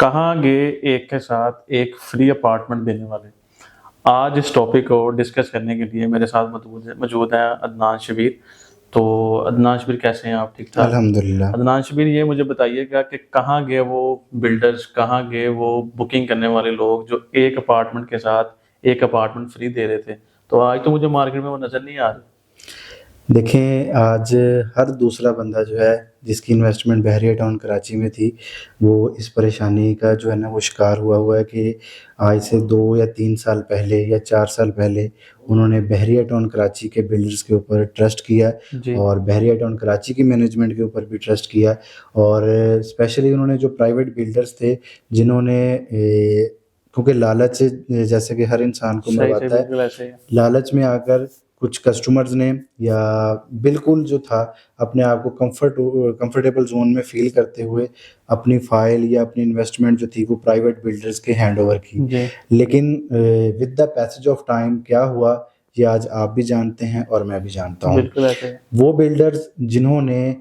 कहाँ गए एक के साथ एक फ्री अपार्टमेंट देने वाले। आज इस टॉपिक को डिस्कस करने के लिए मेरे साथ मौजूद हैं अदनान शबीर। तो अदनान शबीर, कैसे हैं आप? ठीक ठाक। अल्हम्दुलिल्लाह। अदनान शबीर, ये मुझे बताइएगा कि कहाँ गए वो बिल्डर्स, कहाँ गए वो बुकिंग करने वाले लोग जो एक अपार्टमेंट के साथ एक अपार्टमेंट फ्री दे रहे थे। तो आज तो मुझे मार्केट में वो नज़र नहीं आ रही। देखें, आज हर दूसरा बंदा जो है जिसकी इन्वेस्टमेंट बहरिया टाउन कराची में थी, वो इस परेशानी का जो है ना वो शिकार हुआ है कि आज से 2 या 3 साल पहले या 4 साल पहले उन्होंने बहरिया टाउन कराची के बिल्डर्स के ऊपर ट्रस्ट किया जी। और बहरिया टाउन कराची की मैनेजमेंट के ऊपर भी ट्रस्ट किया। और स्पेशली उन्होंने जो प्राइवेट बिल्डर्स थे जिन्होंने क्योंकि लालच, जैसे कि हर इंसान को सही सही, मरवाता है, बिल्कुल ऐसे ही है। लालच में आकर कुछ कस्टमर्स ने या बिल्कुल जो था अपने आप को कंफर्टेबल जोन में फील करते हुए अपनी फाइल या अपनी इन्वेस्टमेंट जो थी वो प्राइवेट बिल्डर्स के हैंड ओवर की। जी। लेकिन with the passage of time क्या हुआ ये आज आप भी जानते हैं और मैं भी जानता हूँ। बिल्कुल ऐसे है। वो बिल्डर्स जिन्होंने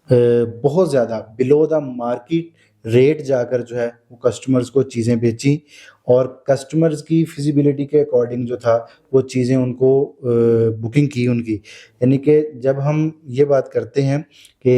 बहुत ज़्यादा बिलो द मार्केट रेट जाकर जो है वो कस्टमर्स को चीज़ें बेची और कस्टमर्स की फिजिबिलिटी के अकॉर्डिंग जो था वो चीज़ें उनको बुकिंग की उनकी। यानी कि जब हम ये बात करते हैं कि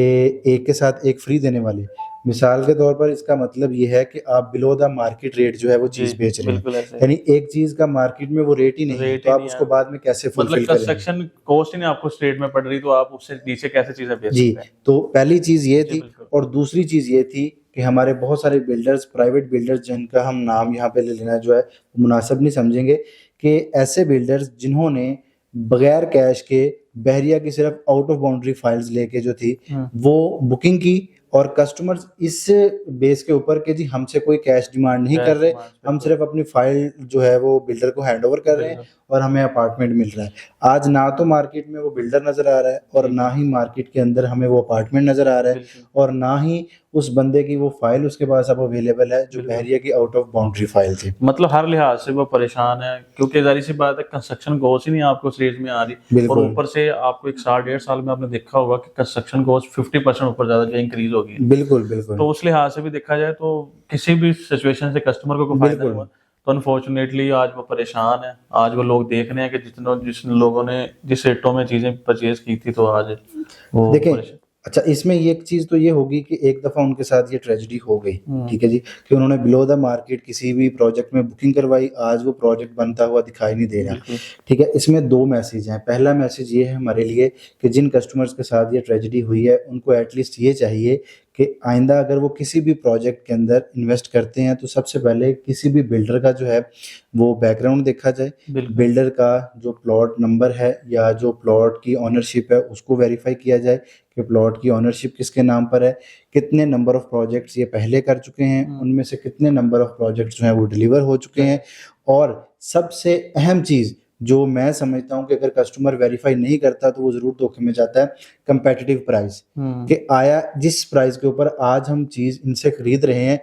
एक के साथ एक फ्री देने वाले, मिसाल के तौर पर इसका मतलब ये है कि आप बिलो द मार्केट रेट जो है वो जी, चीज़ बेच रहे हैं। बिल्कुल ऐसे है। यानी एक चीज़ का मार्केट में वो रेट ही नहीं है, रेट तो ही आप नहीं उसको है। बाद में कैसे मतलब फुलफिल करेंगे? कंस्ट्रक्शन कॉस्ट ही नहीं आपको स्ट्रेट में पड़ रही, तो आप उससे नीचे कैसे चीज़ें बेच जी, सकते हैं? तो पहली चीज़ ये जी, थी बिल्कुल। और दूसरी चीज़ ये थी कि हमारे बहुत सारे बिल्डर्स, प्राइवेट बिल्डर्स जिनका हम नाम यहाँ पे ले लेना जो है मुनासिब नहीं समझेंगे, कि ऐसे बिल्डर्स जिन्होंने बगैर कैश के बहरिया की सिर्फ आउट ऑफ बाउंड्री फाइल्स लेके जो थी हुँ। वो बुकिंग की और कस्टमर्स इस बेस के ऊपर कि जी हमसे कोई कैश डिमांड नहीं कर कैश रहे, डिमांड्स, हम बिल्कुल। सिर्फ अपनी फाइल जो है वो बिल्डर को हैंड ओवर कर रहे हैं बिल्कुल। और हमें अपार्टमेंट मिल रहा है। आज ना तो मार्केट में वो बिल्डर नज़र आ रहा है और जी, ना ही मार्केट के अंदर हमें वो अपार्टमेंट नज़र आ रहा है बिल्कुल, और ना ही उस बंदे की वो फाइल उसके पास अब अवेलेबल है जो बिल्कुल। बहरिया की आउट ऑफ बाउंड्री फाइल थी। मतलब हर लिहाज से वो परेशान है, क्योंकि ज़ाहिर-सी बात है कंस्ट्रक्शन कॉस्ट ही नहीं आपको स्टेज में आ रही। और बिल्कुल, ऊपर से आपको 1 साल, 1.5 साल में आपने देखा होगा कि कंस्ट्रक्शन कॉस्ट 50% ऊपर ज़्यादा जो इंक्रीज़ हो गई है। बिल्कुल, बिल्कुल, तो उस लिहाज से भी देखा जाए तो किसी भी सिचुएशन से कस्टमर को कोई फ़ायदा नहीं बिल्कुल। हुआ। तो अनफॉर्चुनेटली आज वो परेशान है। आज वो लोग देख रहे हैं कि जिस लोगों ने जिस रेटों में चीज़ें परचेज़ की थी, तो आज वो देखें, परेशान। अच्छा इसमें ये एक चीज़ तो ये होगी कि एक दफ़ा उनके साथ ये ट्रेजेडी हो गई, हुँ। ठीक है जी, कि उन्होंने बिलो द मार्केट किसी भी प्रोजेक्ट में बुकिंग करवाई, आज वो प्रोजेक्ट बनता हुआ दिखाई नहीं दे रहा, बिल्कुल। ठीक है। इसमें 2 मैसेज हैं। पहला मैसेज ये है हमारे लिए कि जिन कस्टमर्स के साथ ये ट्रेजेडी हुई है उनको एटलीस्ट ये चाहिए कि आइंदा अगर वो किसी भी प्रोजेक्ट के अंदर इन्वेस्ट करते हैं तो सबसे पहले किसी भी बिल्डर का जो है वो बैकग्राउंड देखा जाए, बिल्कुल। बिल्डर का जो प्लॉट नंबर है या जो प्लॉट की ओनरशिप है उसको वेरीफाई किया जाए कि प्लॉट की ओनरशिप किसके नाम पर है, कितने नंबर ऑफ प्रोजेक्ट्स ये पहले कर चुके हैं, हुँ। उनमें से कितने नंबर ऑफ प्रोजेक्ट्स जो हैं वो डिलीवर हो चुके हैं। और सबसे अहम चीज़ जो मैं समझता हूँ कि अगर कस्टमर वेरीफाई नहीं करता तो वो ज़रूर धोखे में जाता है, कंपेटिटिव प्राइस, हुँ। कि आया जिस प्राइस के ऊपर आज हम चीज़ इनसे खरीद रहे हैं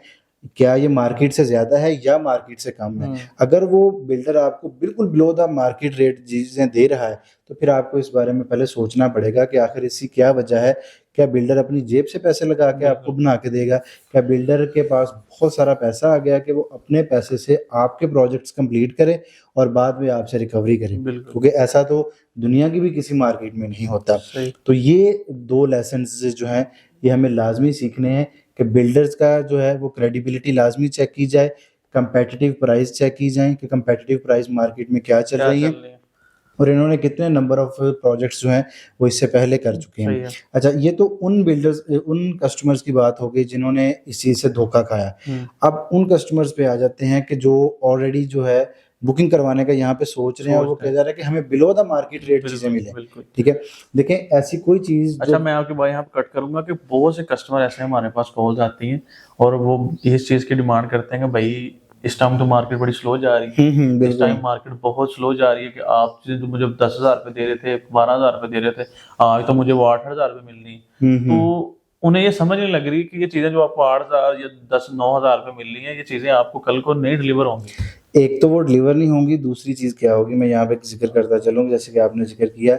क्या ये मार्केट से ज़्यादा है या मार्केट से कम है। हुँ। अगर वो बिल्डर आपको बिल्कुल बिलो द मार्केट रेट चीज़ें दे रहा है तो फिर आपको इस बारे में पहले सोचना पड़ेगा कि आखिर इसकी क्या वजह है। क्या बिल्डर अपनी जेब से पैसे लगा के आपको बिल्कुल। बना के देगा? क्या बिल्डर के पास बहुत सारा पैसा आ गया कि वो अपने पैसे से आपके प्रोजेक्ट्स कंप्लीट करे और बाद में आपसे रिकवरी करे? बिल्कुल। क्योंकि ऐसा तो दुनिया की भी किसी मार्केट में नहीं होता। सही। तो ये 2 लेसन्स जो हैं ये हमें लाज़मी सीखने हैं कि बिल्डर्स का जो है वो क्रेडिबिलिटी लाज़मी चेक की जाए, कंपेटिटिव प्राइस चेक की जाएँ कि कंपेटिटिव प्राइस मार्केट में क्या चल क्या रही चल हैं रही है? और इन्होंने कितने नंबर ऑफ प्रोजेक्ट्स जो हैं वो इससे पहले कर चुके सही हैं। है। अच्छा, ये तो उन कस्टमर्स की बात हो गई जिन्होंने इस चीज़ से धोखा खाया। हुँ। अब उन कस्टमर्स पे आ जाते हैं कि जो ऑलरेडी जो है बुकिंग करवाने का यहाँ पे सोच रहे हैं और वो सोच रहे कह हैं। जा रहा है कि हमें बिलो द मार्केट रेट चीज़ें बिल्कुल, मिलें, बिल्कुल। ठीक है। देखें, ऐसी कोई चीज़ अच्छा, जो मैं आपकी बात यहाँ पे कट करूँगा कि बहुत से कस्टमर ऐसे हमारे पास कॉल्स आती हैं और वो इस चीज़ की डिमांड करते हैं कि भाई इस टाइम तो मार्केट बड़ी स्लो जा रही है। इस बिल्कुल। टाइम मार्केट बहुत स्लो जा रही है कि आप जो मुझे 10,000 रुपए दे रहे थे, 12,000 रुपए दे रहे थे, आज तो मुझे वो 8,000 रुपए मिल रही हैं। तो उन्हें ये समझ नहीं लग रही कि ये चीज़ें जो आपको 8,000 या 9,000 रुपए मिल रही हैं, ये चीज़ें आपको कल को नहीं डिलीवर होंगी। एक तो वो डिलीवर नहीं होंगी, दूसरी चीज़ क्या होगी मैं यहाँ पे ज़िक्र करता चलूँ जैसे कि आपने ज़िक्र किया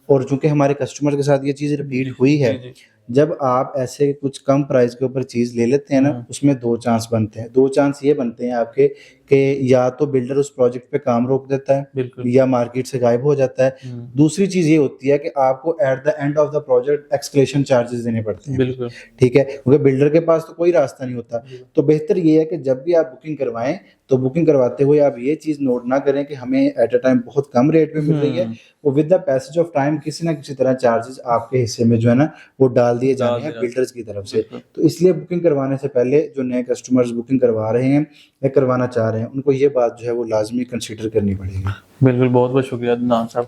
और चूँकि हमारे कस्टमर के साथ ये चीज़ रिपीट जी, हुई है, जी, जी। जब आप ऐसे कुछ कम प्राइस के ऊपर चीज ले लेते हैं ना, उसमें दो चांस बनते हैं। दो चांस ये बनते हैं आपके कि या तो बिल्डर उस प्रोजेक्ट पे काम रोक देता है बिल्कुल। या मार्केट से गायब हो जाता है। दूसरी चीज ये होती है कि आपको at the end of the project escalation charges देने पड़ते हैं। बिल्कुल। ठीक है, क्योंकि बिल्डर के पास तो कोई रास्ता नहीं होता। तो बेहतर ये है कि जब भी आप बुकिंग करवाएं तो बुकिंग करवाते हुए आप ये चीज नोट ना करें कि हमें एट अ टाइम बहुत कम रेट पे मिल रही है, वो with the passage of time किसी ना किसी तरह चार्जेस आपके हिस्से में जो है ना वो डाल दिए जाने हैं बिल्डर्स की तरफ से। तो इसलिए बुकिंग करवाने से पहले जो नए कस्टमर्स बुकिंग करवा रहे हैं या करवाना चाह रहे हैं, उनको ये बात जो है वो लाजमी कंसीडर करनी पड़ेगी। बिल्कुल, बहुत बहुत शुक्रिया अदनान साहब।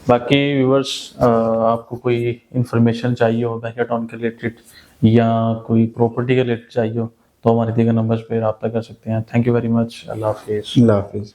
बाकी व्यूवर्स, आपको कोई इंफॉर्मेशन चाहिए हो बैंक अकाउंट के रिलेटेड या कोई प्रॉपर्टी के रिलेटेड चाहिए हो तो हमारे दिए गए नंबर्स पे रब्ता कर सकते हैं। Thank you very much. अल्लाह हाफिज़। अल्लाह हाफिज़।